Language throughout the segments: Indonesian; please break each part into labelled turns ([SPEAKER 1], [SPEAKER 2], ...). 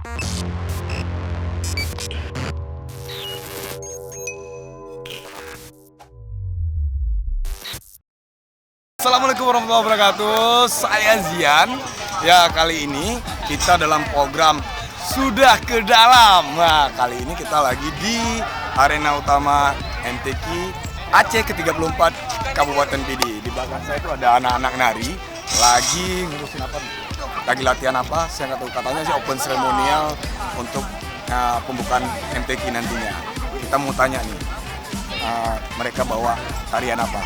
[SPEAKER 1] Assalamualaikum warahmatullahi wabarakatuh. Saya Zian. Ya, kali ini kita dalam program Sudah ke Dalam. Nah, kali ini kita lagi di arena utama MTQ Aceh ke-34 Kabupaten Pidi. Di belakang saya itu ada anak-anak nari lagi ngurusin apa? Lagi latihan apa? Saya nggak tahu, katanya sih open ceremonial untuk pembukaan MTQ nantinya. Kita mau tanya nih, mereka bawa tarian apa?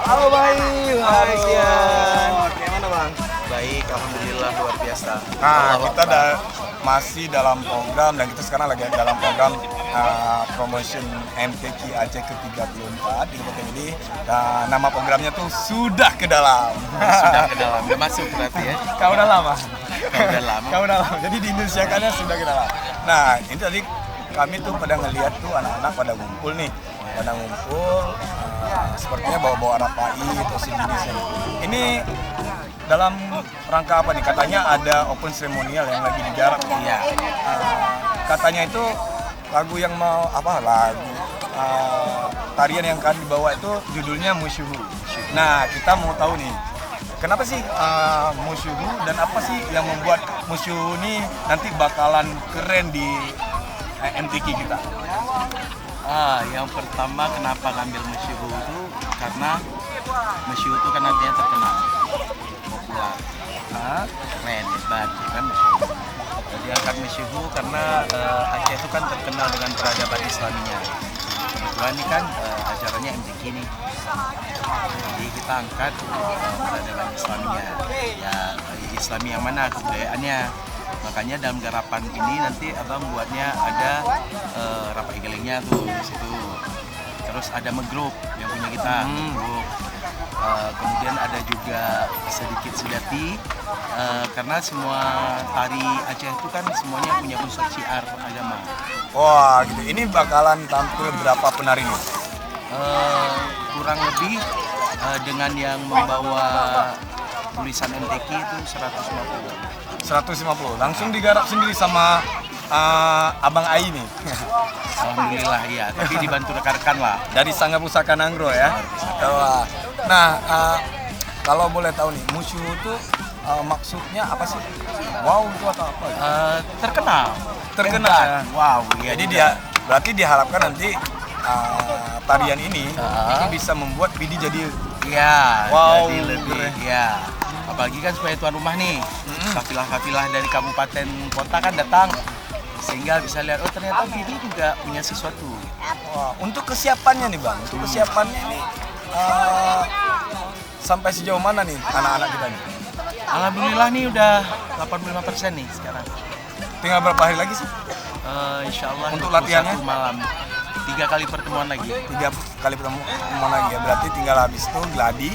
[SPEAKER 1] Halo Bang.
[SPEAKER 2] Hai Zian.
[SPEAKER 1] Gimana Bang?
[SPEAKER 2] Baik, alhamdulillah luar biasa.
[SPEAKER 1] Nah, kita masih dalam program dan kita sekarang lagi dalam program promotion MTQ Aceh ke-34 di Kabupaten ini. Nama programnya tuh Sudah ke Dalam.
[SPEAKER 2] Sudah ke dalam, udah masuk berarti ya?
[SPEAKER 1] Kau udah lama?
[SPEAKER 2] Kau udah lama?
[SPEAKER 1] Kau udah lama. Jadi di Indonesia kan Sudah ke Dalam. Nah, ini tadi kami tuh pada ngeliat tuh anak-anak pada ngumpul nih. Pada ngumpul, sepertinya bawa-bawa rapai atau sejenisnya. Ini dalam rangka apa nih? Katanya ada open ceremonial yang lagi digarap.
[SPEAKER 2] Iya.
[SPEAKER 1] Katanya itu lagu yang mau apa? Lagu tarian yang akan dibawa itu judulnya Musyuhu. Nah, kita mau tahu nih, kenapa sih Musyuhu dan apa sih yang membuat Musyuhu ini nanti bakalan keren di MTQ kita?
[SPEAKER 2] Yang pertama kenapa ngambil Musyuhu itu karena Musyuhu itu kan artinya terkenal, populer, keren, hebat, kan Musyuhu. Jadi angkat Musyuhu karena Aceh itu kan terkenal dengan peradaban Islaminya. Kebetulan ini kan acaranya MTQ nih, jadi kita angkat peradaban Islaminya. Ya, Islami yang mana, kebudayaannya. Makanya dalam garapan ini nanti abang buatnya ada rapai gelengnya tuh di situ. Terus ada megrup yang punya kita, megrup. Kemudian ada juga sedikit sejati karena semua tari Aceh itu kan semuanya punya unsur syiar agama.
[SPEAKER 1] Wah, gitu. Ini bakalan tampil berapa penari nih?
[SPEAKER 2] Kurang lebih dengan yang membawa tulisan MTQ itu
[SPEAKER 1] 150. Langsung digarap sendiri sama Abang Ai nih.
[SPEAKER 2] Alhamdulillah iya, tapi dibantu rekan-rekan lah.
[SPEAKER 1] Dari Sangga Pusaka Nanggro ya. Wah. Nah, kalau boleh tahu nih, Musyuhu itu maksudnya apa sih? Wow itu atau apa?
[SPEAKER 2] Terkenal.
[SPEAKER 1] Ya.
[SPEAKER 2] Wow, iya.
[SPEAKER 1] Jadi dia berarti diharapkan nanti tarian ini itu bisa membuat Pidi jadi wow,
[SPEAKER 2] jadi lebih ya. Apalagi kan sebagai tuan rumah nih, kafilah-kafilah dari kabupaten kota kan datang, sehingga bisa lihat oh ternyata Pidi juga punya sesuatu.
[SPEAKER 1] Wah, untuk kesiapannya nih Bang, untuk kesiapannya ini sampai sejauh mana nih anak-anak kita nih?
[SPEAKER 2] Alhamdulillah nih udah 85% nih sekarang.
[SPEAKER 1] Tinggal berapa hari lagi sih?
[SPEAKER 2] Insya Allah
[SPEAKER 1] untuk latihannya?
[SPEAKER 2] malam, 3 kali pertemuan lagi.
[SPEAKER 1] 3 kali pertemuan lagi ya, berarti tinggal habis itu gladi.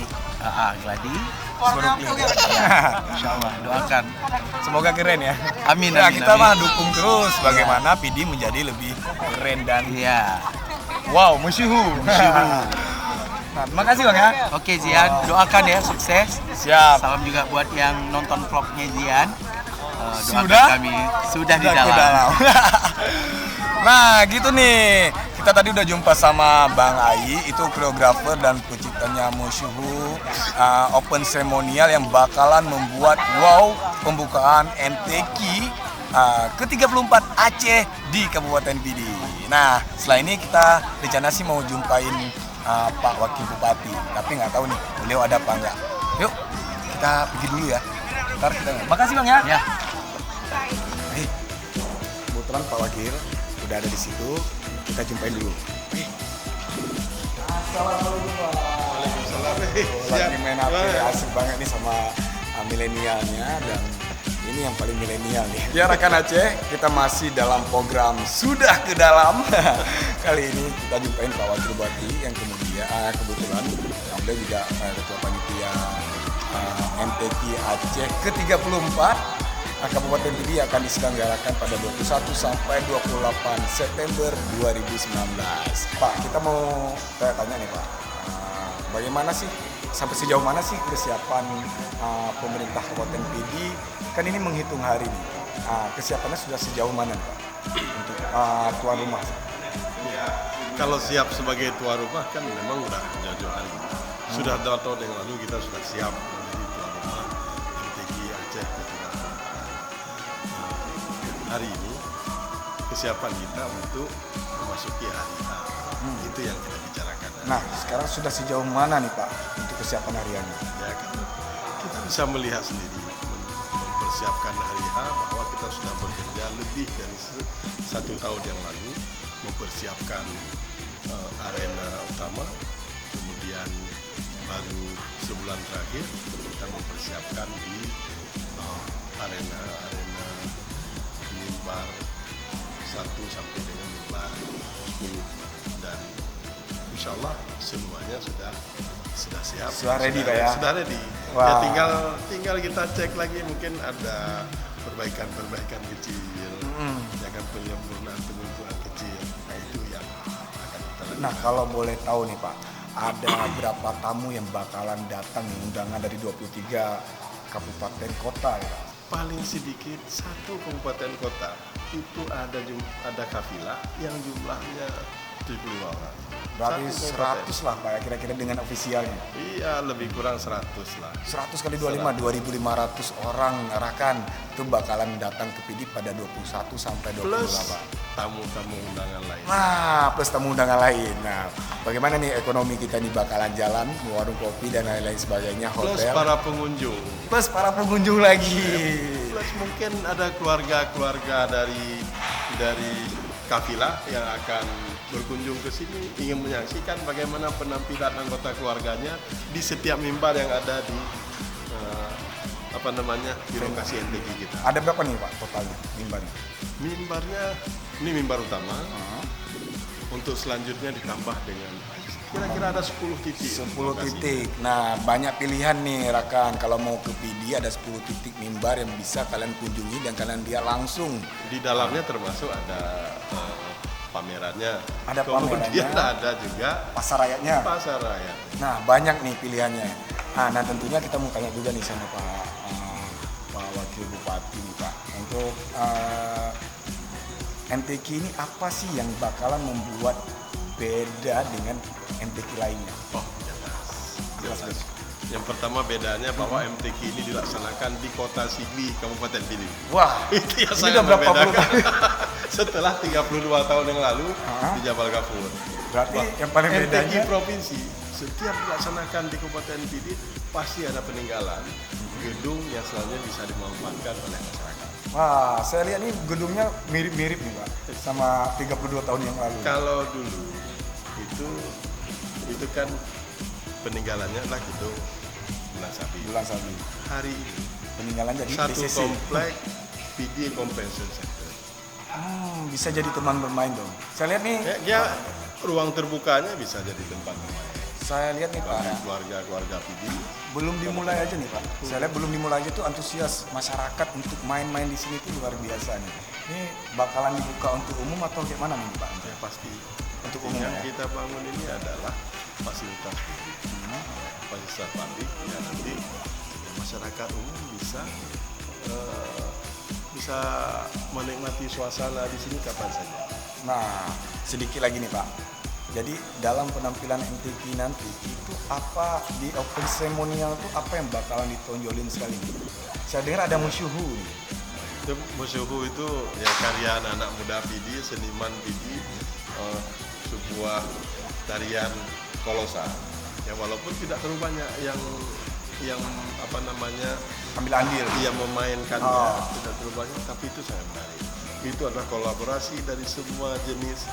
[SPEAKER 2] Gladi.
[SPEAKER 1] Suruh clear.
[SPEAKER 2] Insya Allah, doakan.
[SPEAKER 1] Semoga keren ya.
[SPEAKER 2] Amin.
[SPEAKER 1] Ya,
[SPEAKER 2] amin
[SPEAKER 1] kita
[SPEAKER 2] amin.
[SPEAKER 1] mah dukung terus bagaimana Pidi menjadi lebih keren dan wow, Musyuhu. Nah, terima kasih Bang ya.
[SPEAKER 2] Oke Zian, doakan ya sukses.
[SPEAKER 1] Siap.
[SPEAKER 2] Salam juga buat yang nonton vlognya Zian.
[SPEAKER 1] Sudah?
[SPEAKER 2] Kami sudah di
[SPEAKER 1] Ke
[SPEAKER 2] dalam.
[SPEAKER 1] Nah, gitu nih. Kita tadi udah jumpa sama Bang Ai, itu koreografer dan penciptanya Musyuhu open ceremonial yang bakalan membuat wow pembukaan MTQ ke-34 Aceh di Kabupaten Pidi. Nah, setelah ini kita rencana sih mau jumpain Pak Wakil Bupati, tapi nggak tahu nih beliau ada apa enggak. Yuk, kita pergi dulu ya. Ntar kita. Makasih Bang ya.
[SPEAKER 2] Ya.
[SPEAKER 1] Kebetulan Pak Wakil udah ada di situ, kita jumpain dulu. Assalamualaikum Pak. Waalaikumsalam. Lagi main HP, asik banget nih sama milenialnya dan ini yang paling milenial nih. Ya rekan Aceh, kita masih dalam program Sudah ke Dalam. Kali ini kita jumpain Pak Wakil Bupati yang kebetulan beliau juga ketua panitia MTQ Aceh ke-34 Kabupaten Pidi akan diselenggarakan pada 21 sampai 28 September 2019. Pak, kita mau tanya nih Pak, bagaimana sih sampai sejauh mana sih kesiapan pemerintah Kabupaten PD? Kan ini menghitung hari nih. Kesiapannya sudah sejauh mana nih, Pak? Untuk tuan rumah.
[SPEAKER 3] Kalau siap sebagai tuan rumah kan memang udah jauh-jauh hari. Sudah 2 tahun yang lalu kita sudah siap menjadi tuan rumah MTQ Aceh ke-38. Hari ini kesiapan kita untuk memasuki hari H. Itu yang kita bicarakan.
[SPEAKER 1] Nah, sekarang sudah sejauh mana nih Pak untuk kesiapan hariannya?
[SPEAKER 3] Ya kan, kita bisa melihat sendiri mempersiapkan hari H bahwa kita sudah bekerja lebih dari 1 tahun yang lalu mempersiapkan arena utama, kemudian baru sebulan terakhir kita mempersiapkan di arena mimbar 1 sampai dengan mimbar 10, dan insya Allah semuanya sudah siap.
[SPEAKER 1] Sudah ready Pak ya?
[SPEAKER 3] Sudah ready.
[SPEAKER 1] Wah.
[SPEAKER 3] Ya tinggal kita cek lagi, mungkin ada perbaikan kecil, ya kan, penyempurnaan kecil. Nah itu yang akan kita lakukan.
[SPEAKER 1] Nah, kalau boleh tahu nih Pak, ada berapa tamu yang bakalan datang nih, undangan dari 23 kabupaten kota ya Pak?
[SPEAKER 3] Paling sedikit 1 kabupaten kota itu ada kafilah yang jumlahnya 75 orang.
[SPEAKER 1] Berarti
[SPEAKER 3] 1 kabupaten.
[SPEAKER 1] 100 lah Pak ya kira-kira dengan ofisialnya.
[SPEAKER 3] Iya, lebih kurang 100 lah.
[SPEAKER 1] 100 kali 25, 2.500 orang rakan itu bakalan datang ke PD pada 21 sampai 28.
[SPEAKER 3] Plus tamu-tamu undangan lain.
[SPEAKER 1] Nah, plus tamu undangan lain. Nah, bagaimana nih ekonomi kita nih bakalan jalan, warung kopi dan lain-lain sebagainya,
[SPEAKER 3] Plus
[SPEAKER 1] hotel.
[SPEAKER 3] para pengunjung.
[SPEAKER 1] Plus para pengunjung lagi.
[SPEAKER 3] Plus mungkin ada keluarga-keluarga dari kafilah yang akan berkunjung ke sini ingin menyaksikan bagaimana penampilan anggota keluarganya di setiap mimbar yang ada di di lokasi MTQ kita.
[SPEAKER 1] Ada berapa nih Pak totalnya mimbarnya?
[SPEAKER 3] Mimbarnya ini mimbar utama. Untuk selanjutnya ditambah dengan kira-kira ada 10 titik.
[SPEAKER 1] 10 titik. Nah, banyak pilihan nih rekan. Kalau mau ke PD ada 10 titik mimbar yang bisa kalian kunjungi dan kalian lihat langsung.
[SPEAKER 3] Di dalamnya termasuk ada pamerannya.
[SPEAKER 1] Ada
[SPEAKER 3] Kemudian
[SPEAKER 1] pamerannya.
[SPEAKER 3] ada juga
[SPEAKER 1] Pasar rakyatnya.
[SPEAKER 3] pasar raya.
[SPEAKER 1] Nah, banyak nih pilihannya. Nah, tentunya kita mau tanya juga nih sama Pak Wakil Bupati nih Pak. Untuk MTQ ini apa sih yang bakalan membuat beda dengan MTQ lainnya?
[SPEAKER 3] Oh, jelas. Yang pertama bedanya bahwa MTQ ini dilaksanakan di Kota Sigli, Kabupaten Pidi.
[SPEAKER 1] Wah,
[SPEAKER 3] Itu yang
[SPEAKER 1] ini
[SPEAKER 3] sangat
[SPEAKER 1] udah berapa puluh
[SPEAKER 3] membedakan.
[SPEAKER 1] tahun?
[SPEAKER 3] Setelah 32 tahun yang lalu di Jabal Ghafur.
[SPEAKER 1] Berarti yang paling
[SPEAKER 3] MTQ
[SPEAKER 1] bedanya
[SPEAKER 3] provinsi setiap dilaksanakan di Kabupaten Pidi pasti ada peninggalan gedung yang selanjutnya bisa dimanfaatkan oleh masyarakat.
[SPEAKER 1] wah, saya lihat nih gedungnya mirip-mirip nih Pak sama 32 tahun yang lalu.
[SPEAKER 3] Kalau dulu itu kan peninggalannya adalah gedung Bulan Sabi.
[SPEAKER 1] Bulan Sabi.
[SPEAKER 3] Hari ini
[SPEAKER 1] Peninggalan jadi
[SPEAKER 3] satu
[SPEAKER 1] DCC.
[SPEAKER 3] komplek PD Convention Center.
[SPEAKER 1] Bisa jadi teman bermain dong. Saya lihat nih,
[SPEAKER 3] Ya, ruang terbukanya bisa jadi tempat bermain.
[SPEAKER 1] saya lihat nih Pak.
[SPEAKER 3] Bagi keluarga PD.
[SPEAKER 1] Belum dimulai aja nih Pak. Saya lihat belum dimulai aja tuh antusias masyarakat untuk main-main di sini tuh luar biasa nih. Ini bakalan dibuka untuk umum atau gimana nih Pak?
[SPEAKER 3] Ya pasti.
[SPEAKER 1] Untuk umum
[SPEAKER 3] Yang
[SPEAKER 1] ya?
[SPEAKER 3] kita bangun ini adalah fasilitas publik. Fasilitas publik yang nanti masyarakat umum bisa menikmati suasana di sini kapan saja.
[SPEAKER 1] Nah, sedikit lagi nih Pak. Jadi dalam penampilan MTQ nanti itu apa di open ceremonial tuh apa yang bakalan ditonjolin sekali? Saya dengar ada musyuhu nih.
[SPEAKER 3] Itu musyuhu itu ya karya anak muda PD, seniman PD, sebuah tarian kolosal. Ya walaupun tidak terlalu banyak yang
[SPEAKER 1] Ambil andil.
[SPEAKER 3] dia memainkannya, tidak terlalu banyak, tapi itu sangat menarik. Itu adalah kolaborasi dari semua jenis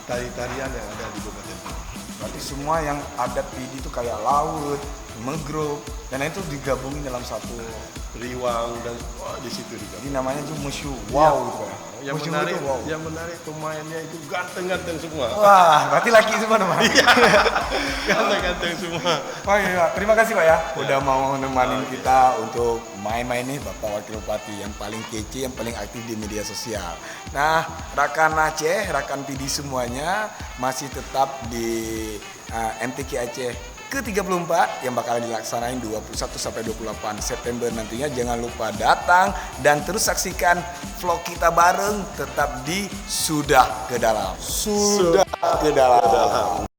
[SPEAKER 3] tari-tarian yang ada di Kabupaten Pidi.
[SPEAKER 1] Berarti semua yang adat PD itu kayak laut, mangrove, dan itu digabungin dalam satu.
[SPEAKER 3] Riwang dan di situ juga.
[SPEAKER 1] Jadi namanya itu musyuh. Wow gitu ya.
[SPEAKER 3] Yang
[SPEAKER 1] Musyuh
[SPEAKER 3] menarik,
[SPEAKER 1] itu wow.
[SPEAKER 3] yang menarik pemainnya itu ganteng-ganteng semua.
[SPEAKER 1] Wah, berarti laki semua teman.
[SPEAKER 3] Ganteng-ganteng semua.
[SPEAKER 1] Oh iya, terima kasih Pak ya udah mau nemanin kita untuk main-main nih Bapak Wakil Bupati yang paling kece, yang paling aktif di media sosial. Nah, rekan Aceh, rekan PD semuanya masih tetap di MTQ Aceh ke-34 yang bakalan dilaksanain 21 sampai 28 September nantinya. Jangan lupa datang dan terus saksikan vlog kita bareng tetap di Sudah ke Dalam. Sudah ke Dalam.